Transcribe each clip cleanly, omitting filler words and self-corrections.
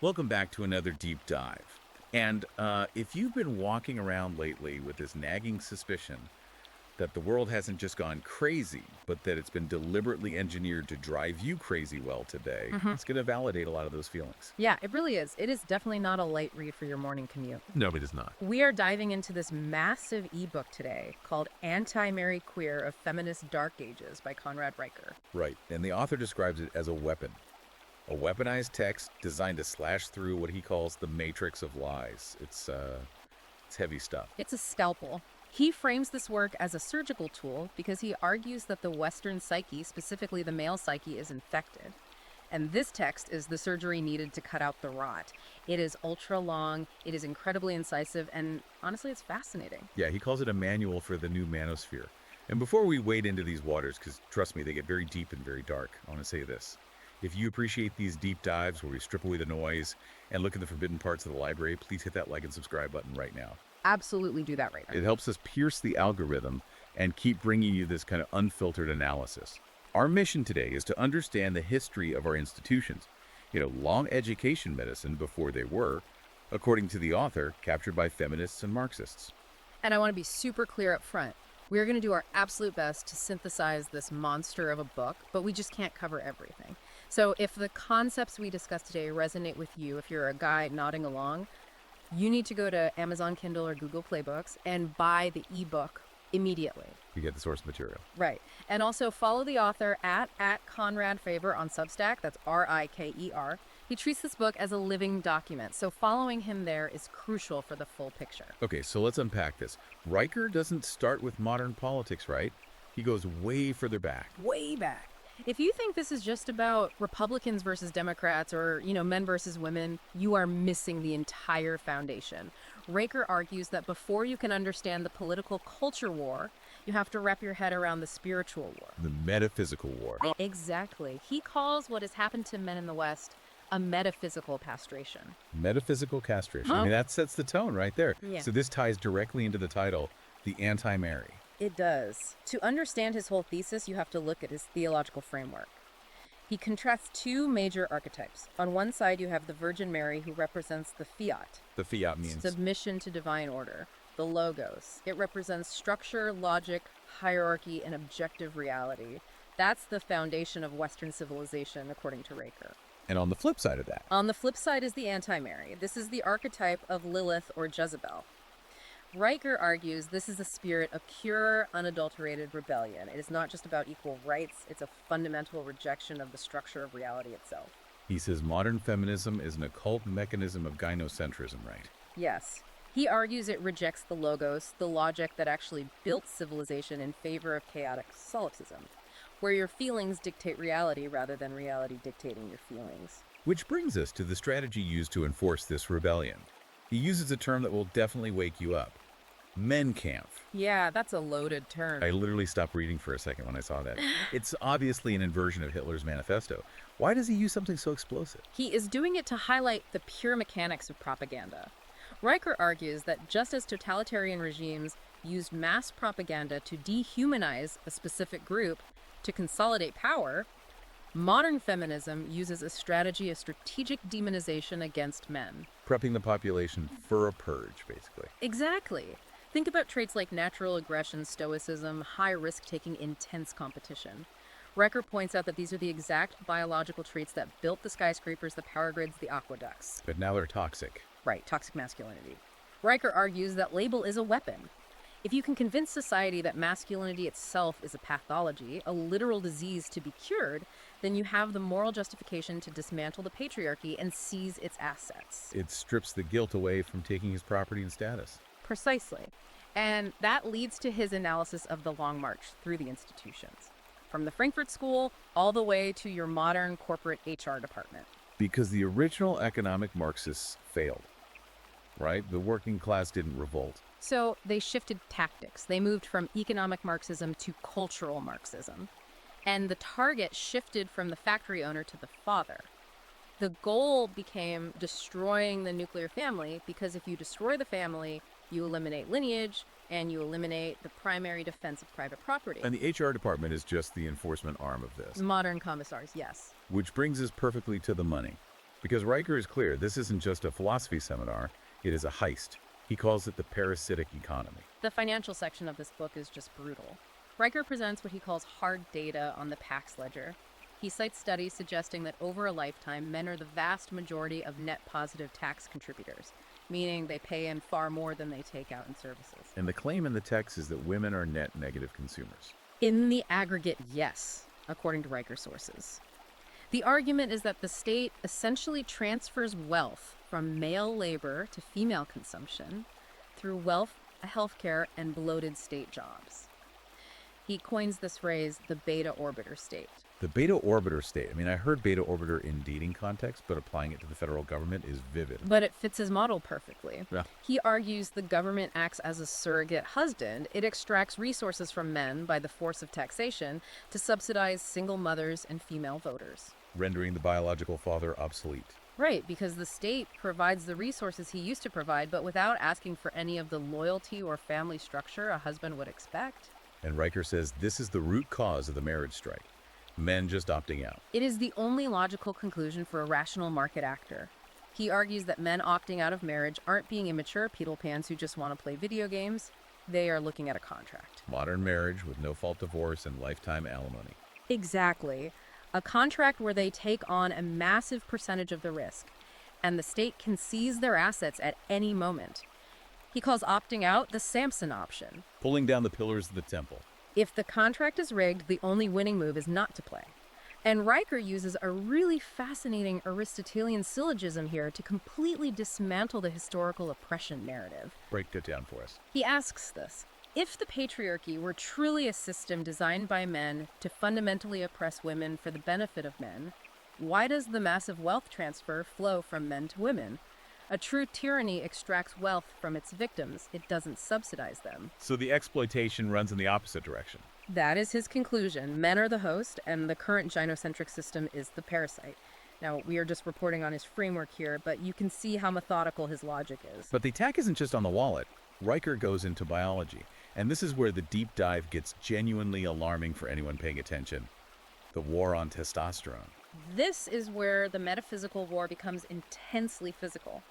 Welcome back to another deep dive. And if you've been walking around lately with this nagging suspicion that the world hasn't just gone crazy, but that it's been deliberately engineered to drive you crazy well today, it's going to validate a lot of those feelings. Yeah, it really is. It is definitely not a light read for your morning commute. No, it is not. We are diving into this massive ebook today called Anti-Marry Queer of Feminist Dark Ages by Conrad Riker. Right. And the author describes it as a weapon. A weaponized text designed to slash through what he calls the matrix of lies. It's heavy stuff. It's a scalpel. He frames this work as a surgical tool because he argues that the Western psyche, specifically the male psyche, is infected. And this text is the surgery needed to cut out the rot. It is ultra long, it is incredibly incisive, and honestly, it's fascinating. Yeah, he calls it a manual for the new manosphere. And before we wade into these waters, because trust me, they get very deep and very dark, I want to say this. If you appreciate these deep dives where we strip away the noise and look at the forbidden parts of the library, please hit that like and subscribe button right now. Absolutely do that right now. It helps us pierce the algorithm and keep bringing you this kind of unfiltered analysis. Our mission today is to understand the history of our institutions. Long education medicine before they were, according to the author, captured by feminists and Marxists. And I want to be super clear up front. We're going to do our absolute best to synthesize this monster of a book, but we just can't cover everything. So if the concepts we discussed today resonate with you, if you're a guy nodding along, you need to go to Amazon Kindle or Google Play Books and buy the ebook immediately. You get the source material. Right. And also follow the author at Conrad Faber on Substack. That's Riker. He treats this book as a living document, so following him there is crucial for the full picture. Okay, so let's unpack this. Riker doesn't start with modern politics, right? He goes way further back. Way back. If you think this is just about Republicans versus Democrats or, men versus women, you are missing the entire foundation. Riker argues that before you can understand the political culture war, you have to wrap your head around the spiritual war. The metaphysical war. Exactly. He calls what has happened to men in the West a metaphysical castration. Metaphysical castration. I mean, that sets the tone right there. Yeah. So this ties directly into the title, The Anti-Marry. It does. To understand his whole thesis, you have to look at his theological framework. He contrasts two major archetypes. On one side, you have the Virgin Mary, who represents the fiat. The fiat means Submission to divine order. The logos. It represents structure, logic, hierarchy, and objective reality. That's the foundation of Western civilization, according to Riker. And on the flip side of that? On the flip side is the anti-Mary. This is the archetype of Lilith or Jezebel. Riker argues this is a spirit of pure, unadulterated rebellion. It is not just about equal rights, it's a fundamental rejection of the structure of reality itself. He says modern feminism is an occult mechanism of gynocentrism, right? Yes. He argues it rejects the logos, the logic that actually built civilization, in favor of chaotic solipsism, where your feelings dictate reality rather than reality dictating your feelings. Which brings us to the strategy used to enforce this rebellion. He uses a term that will definitely wake you up. Kampf. Yeah, that's a loaded term. I literally stopped reading for a second when I saw that. It's obviously an inversion of Hitler's manifesto. Why does he use something so explosive? He is doing it to highlight the pure mechanics of propaganda. Riker argues that just as totalitarian regimes used mass propaganda to dehumanize a specific group to consolidate power, modern feminism uses a strategy of strategic demonization against men. Prepping the population for a purge, basically. Exactly. Think about traits like natural aggression, stoicism, high risk-taking, intense competition. Riker points out that these are the exact biological traits that built the skyscrapers, the power grids, the aqueducts. But now they're toxic. Right, toxic masculinity. Riker argues that label is a weapon. If you can convince society that masculinity itself is a pathology, a literal disease to be cured, then you have the moral justification to dismantle the patriarchy and seize its assets. It strips the guilt away from taking his property and status. Precisely. And that leads to his analysis of the long march through the institutions, from the Frankfurt School all the way to your modern corporate HR department. Because the original economic Marxists failed, right? The working class didn't revolt. So they shifted tactics. They moved from economic Marxism to cultural Marxism. And the target shifted from the factory owner to the father. The goal became destroying the nuclear family, because if you destroy the family, you eliminate lineage, and you eliminate the primary defense of private property. And the HR department is just the enforcement arm of this. Modern commissars, yes. Which brings us perfectly to the money. Because Riker is clear, this isn't just a philosophy seminar, it is a heist. He calls it the parasitic economy. The financial section of this book is just brutal. Riker presents what he calls hard data on the Pax ledger. He cites studies suggesting that over a lifetime, men are the vast majority of net positive tax contributors, meaning they pay in far more than they take out in services. And the claim in the text is that women are net negative consumers. In the aggregate, yes, according to Riker sources. The argument is that the state essentially transfers wealth from male labor to female consumption through wealth, healthcare, and bloated state jobs. He coins this phrase, the beta orbiter state. The beta orbiter state, I mean, I heard beta orbiter in dating context, but applying it to the federal government is vivid. But it fits his model perfectly. Yeah. He argues the government acts as a surrogate husband. It extracts resources from men by the force of taxation to subsidize single mothers and female voters. Rendering the biological father obsolete. Right, because the state provides the resources he used to provide, but without asking for any of the loyalty or family structure a husband would expect. And Riker says this is the root cause of the marriage strike. Men just opting out. It is the only logical conclusion for a rational market actor. He argues that men opting out of marriage aren't being immature Peter Pans who just want to play video games. They are looking at a contract. Modern marriage with no-fault divorce and lifetime alimony. Exactly. A contract where they take on a massive percentage of the risk, and the state can seize their assets at any moment. He calls opting out the Samson option. Pulling down the pillars of the temple. If the contract is rigged, the only winning move is not to play. And Riker uses a really fascinating Aristotelian syllogism here to completely dismantle the historical oppression narrative. Break that down for us. He asks this: if the patriarchy were truly a system designed by men to fundamentally oppress women for the benefit of men, why does the massive wealth transfer flow from men to women? A true tyranny extracts wealth from its victims. It doesn't subsidize them. So the exploitation runs in the opposite direction. That is his conclusion. Men are the host, and the current gynocentric system is the parasite. Now, we are just reporting on his framework here, but you can see how methodical his logic is. But the attack isn't just on the wallet. Riker goes into biology, and this is where the deep dive gets genuinely alarming for anyone paying attention. The war on testosterone. This is where the metaphysical war becomes intensely physical.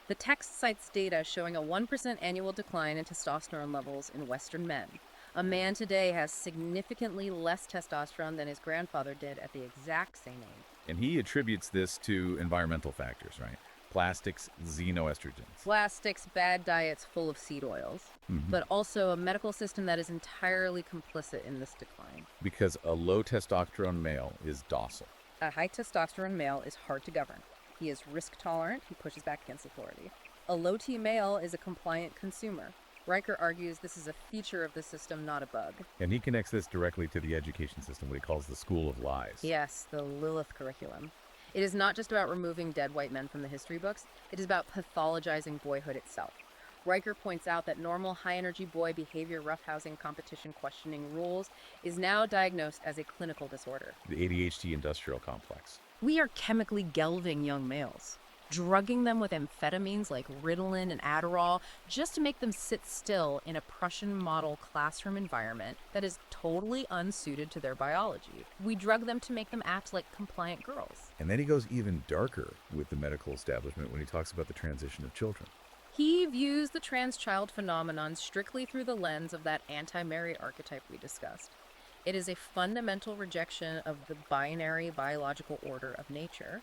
The text cites data showing a 1% annual decline in testosterone levels in Western men. A man today has significantly less testosterone than his grandfather did at the exact same age. And he attributes this to environmental factors, right? Plastics, xenoestrogens. Plastics, bad diets full of seed oils, but also a medical system that is entirely complicit in this decline. Because a low testosterone male is docile. A high testosterone male is hard to govern. He is risk tolerant, he pushes back against authority. A low T male is a compliant consumer. Riker argues this is a feature of the system, not a bug. And he connects this directly to the education system, what he calls the school of lies. Yes, the Lilith curriculum. It is not just about removing dead white men from the history books, it is about pathologizing boyhood itself. Riker points out that normal high-energy boy behavior, roughhousing, competition, questioning rules is now diagnosed as a clinical disorder. The ADHD industrial complex. We are chemically gelving young males, drugging them with amphetamines like Ritalin and Adderall just to make them sit still in a Prussian model classroom environment that is totally unsuited to their biology. We drug them to make them act like compliant girls. And then he goes even darker with the medical establishment when he talks about the transition of children. He views the trans child phenomenon strictly through the lens of that anti-Mary archetype we discussed. It is a fundamental rejection of the binary biological order of nature,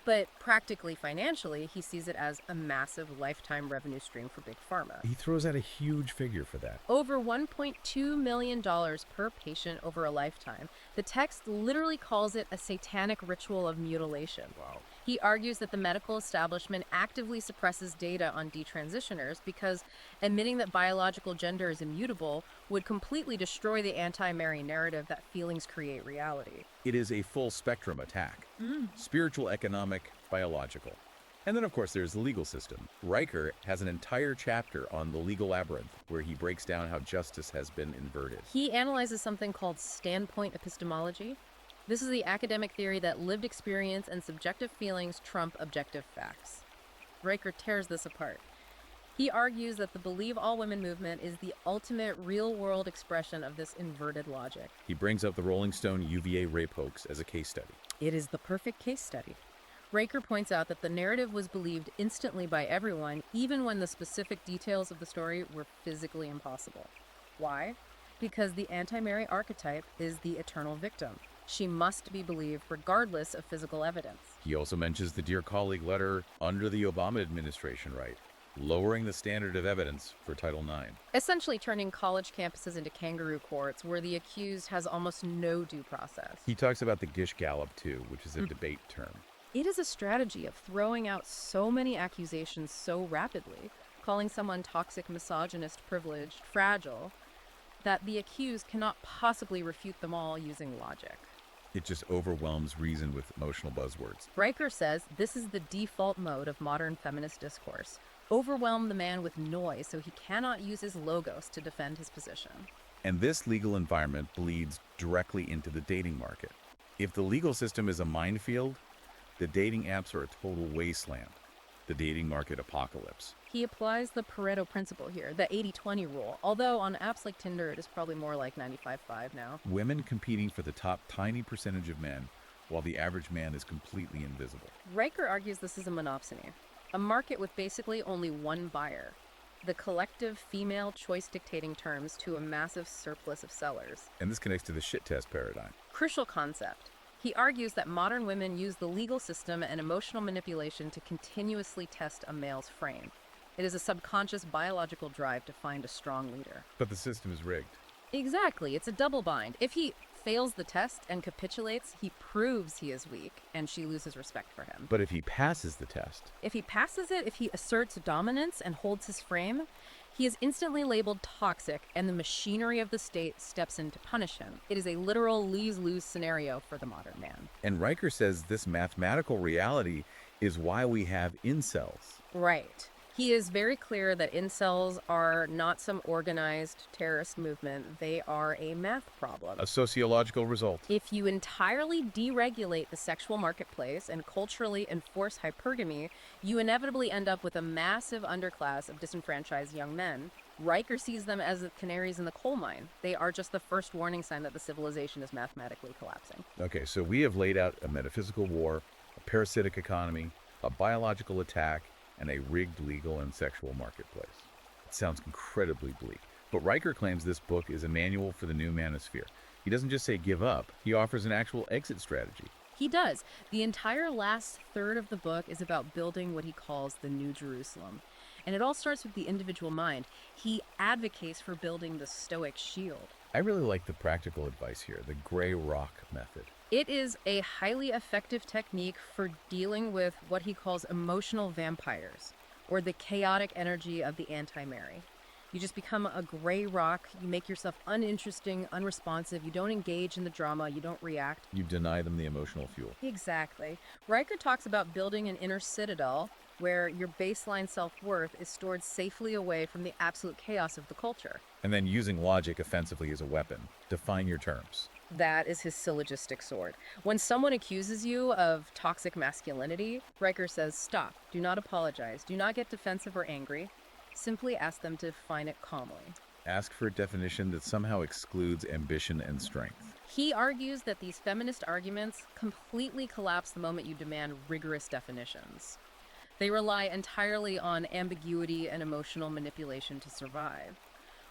but practically financially, he sees it as a massive lifetime revenue stream for Big Pharma. He throws out a huge figure for that. Over $1.2 million per patient over a lifetime. The text literally calls it a satanic ritual of mutilation. Wow. He argues that the medical establishment actively suppresses data on detransitioners because admitting that biological gender is immutable would completely destroy the anti-Mary narrative that feelings create reality. It is a full spectrum attack. Spiritual, economic, biological. And then, of course, there's the legal system. Riker has an entire chapter on the legal labyrinth where he breaks down how justice has been inverted. He analyzes something called standpoint epistemology. This is the academic theory that lived experience and subjective feelings trump objective facts. Riker tears this apart. He argues that the Believe All Women movement is the ultimate real-world expression of this inverted logic. He brings up the Rolling Stone UVA rape hoax as a case study. It is the perfect case study. Riker points out that the narrative was believed instantly by everyone, even when the specific details of the story were physically impossible. Why? Because the anti-Mary archetype is the eternal victim. She must be believed regardless of physical evidence. He also mentions the Dear Colleague letter under the Obama administration, right? Lowering the standard of evidence for Title IX. Essentially turning college campuses into kangaroo courts where the accused has almost no due process. He talks about the Gish Gallop, too, which is a debate term. It is a strategy of throwing out so many accusations so rapidly, calling someone toxic, misogynist, privileged, fragile, that the accused cannot possibly refute them all using logic. It just overwhelms reason with emotional buzzwords. Riker says this is the default mode of modern feminist discourse. Overwhelm the man with noise so he cannot use his logos to defend his position. And this legal environment bleeds directly into the dating market. If the legal system is a minefield, the dating apps are a total wasteland. The dating market apocalypse. He applies the Pareto principle here, the 80-20 rule, although on apps like Tinder it is probably more like 95-5 now. Women competing for the top tiny percentage of men, while the average man is completely invisible. Riker argues this is a monopsony, a market with basically only one buyer, the collective female choice dictating terms to a massive surplus of sellers. And this connects to the shit test paradigm. Crucial concept. He argues that modern women use the legal system and emotional manipulation to continuously test a male's frame. It is a subconscious biological drive to find a strong leader. But the system is rigged. Exactly. It's a double bind. If he fails the test and capitulates, he proves he is weak, and she loses respect for him. But if he passes the test, If he passes it, if he asserts dominance and holds his frame, he is instantly labeled toxic, and the machinery of the state steps in to punish him. It is a literal lose-lose scenario for the modern man. and Riker says this mathematical reality is why we have incels. Right. He is very clear that incels are not some organized terrorist movement. They are a math problem. A sociological result. If you entirely deregulate the sexual marketplace and culturally enforce hypergamy, you inevitably end up with a massive underclass of disenfranchised young men. Riker sees them as the canaries in the coal mine. They are just the first warning sign that the civilization is mathematically collapsing. Okay, so we have laid out a metaphysical war, a parasitic economy, a biological attack, and a rigged legal and sexual marketplace. It sounds incredibly bleak. But Riker claims this book is a manual for the new manosphere. He doesn't just say give up, he offers an actual exit strategy. He does. The entire last third of the book is about building what he calls the New Jerusalem. And it all starts with the individual mind. He advocates for building the Stoic shield. I really like the practical advice here, the gray rock method. It is a highly effective technique for dealing with what he calls emotional vampires, or the chaotic energy of the anti-Mary. You just become a gray rock, you make yourself uninteresting, unresponsive, you don't engage in the drama, you don't react. You deny them the emotional fuel. Exactly. Riker talks about building an inner citadel where your baseline self-worth is stored safely away from the absolute chaos of the culture. And then using logic offensively as a weapon. Define your terms. That is his syllogistic sword. When someone accuses you of toxic masculinity, Riker says, stop, do not apologize, do not get defensive or angry. Simply ask them to define it calmly. Ask for a definition that somehow excludes ambition and strength. He argues that these feminist arguments completely collapse the moment you demand rigorous definitions. They rely entirely on ambiguity and emotional manipulation to survive.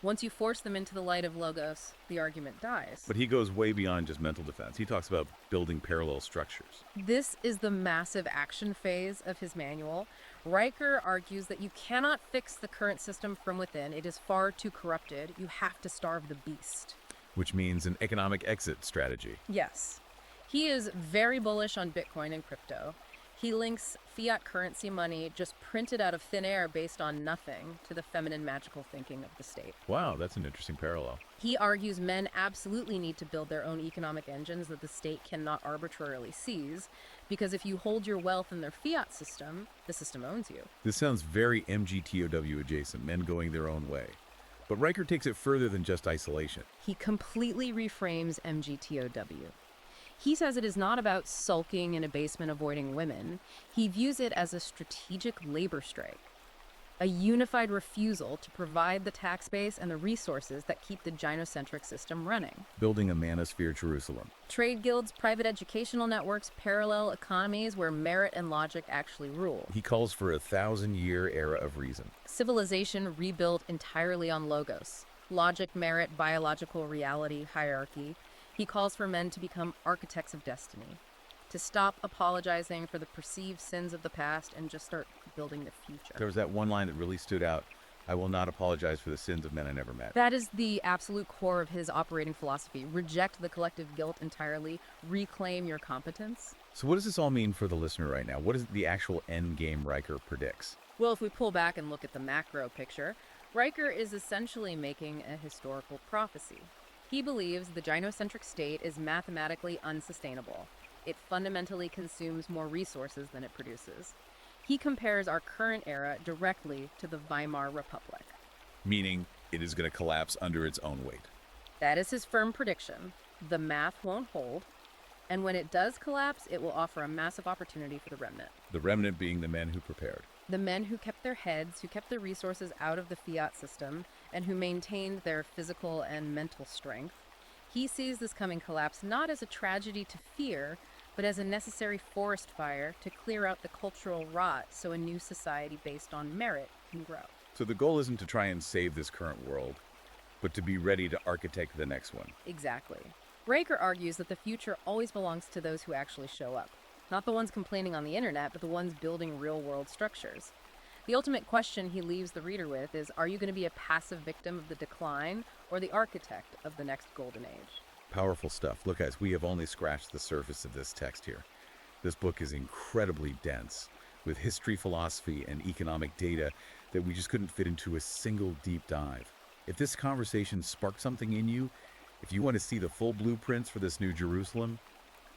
Once you force them into the light of logos, the argument dies. But he goes way beyond just mental defense. He talks about building parallel structures. This is the massive action phase of his manual. Riker argues that you cannot fix the current system from within. It is far too corrupted. You have to starve the beast. Which means an economic exit strategy. Yes. He is very bullish on Bitcoin and crypto. He links fiat currency money just printed out of thin air based on nothing to the feminine magical thinking of the state. Wow, that's an interesting parallel. He argues men absolutely need to build their own economic engines that the state cannot arbitrarily seize, because if you hold your wealth in their fiat system, the system owns you. This sounds very MGTOW adjacent, men going their own way. But Riker takes it further than just isolation. He completely reframes MGTOW. He says it is not about sulking in a basement avoiding women. He views it as a strategic labor strike. a unified refusal to provide the tax base and the resources that keep the gynocentric system running. Building a manosphere Jerusalem. Trade guilds, private educational networks, parallel economies where merit and logic actually rule. He calls for a 1,000-year era of reason. Civilization rebuilt entirely on logos. Logic, merit, biological reality, hierarchy. He calls for men to become architects of destiny, to stop apologizing for the perceived sins of the past and just start building the future. There was that one line that really stood out. I will not apologize for the sins of men I never met. That is the absolute core of his operating philosophy. Reject the collective guilt entirely. Reclaim your competence. So what does this all mean for the listener right now? What is the actual end game Riker predicts? Well, if we pull back and look at the macro picture, Riker is essentially making a historical prophecy. He believes the gynocentric state is mathematically unsustainable. It fundamentally consumes more resources than it produces. He compares our current era directly to the Weimar Republic. Meaning it is going to collapse under its own weight. That is his firm prediction. The math won't hold, and when it does collapse, it will offer a massive opportunity for the remnant. The remnant being the men who prepared. The men who kept their heads, who kept their resources out of the fiat system, and who maintained their physical and mental strength. He sees this coming collapse not as a tragedy to fear, but as a necessary forest fire to clear out the cultural rot so a new society based on merit can grow. So the goal isn't to try and save this current world, but to be ready to architect the next one. Exactly. Riker argues that the future always belongs to those who actually show up. Not the ones complaining on the internet, but the ones building real-world structures. The ultimate question he leaves the reader with is, are you going to be a passive victim of the decline or the architect of the next golden age? Powerful stuff. Look, guys, we have only scratched the surface of this text here. This book is incredibly dense, with history, philosophy, and economic data that we just couldn't fit into a single deep dive. If this conversation sparked something in you, if you want to see the full blueprints for this new Jerusalem,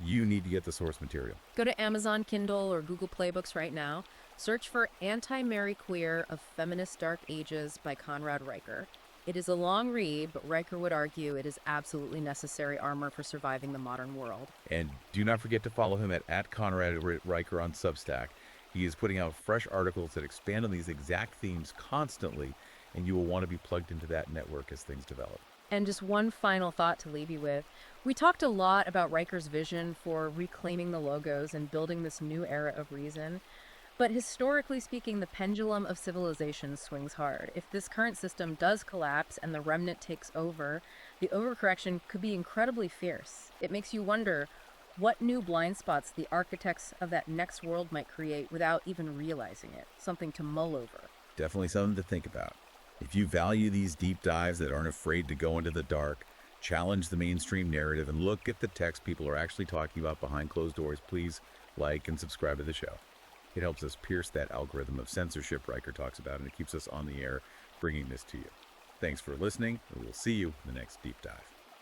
you need to get the source material. Go to Amazon Kindle or Google Play Books right now. Search for Anti-Mary Queer of Feminist Dark Ages by Conrad Riker. It is a long read, but Riker would argue it is absolutely necessary armor for surviving the modern world. And do not forget to follow him at Conrad Riker on Substack. He is putting out fresh articles that expand on these exact themes constantly, and you will want to be plugged into that network as things develop. And just one final thought to leave you with. We talked a lot about Riker's vision for reclaiming the logos and building this new era of reason. But historically speaking, the pendulum of civilization swings hard. If this current system does collapse and the remnant takes over, the overcorrection could be incredibly fierce. It makes you wonder what new blind spots the architects of that next world might create without even realizing it. Something to mull over. Definitely something to think about. If you value these deep dives that aren't afraid to go into the dark, challenge the mainstream narrative, and look at the text people are actually talking about behind closed doors, please like and subscribe to the show. It helps us pierce that algorithm of censorship Riker talks about, and it keeps us on the air bringing this to you. Thanks for listening, and we'll see you in the next deep dive.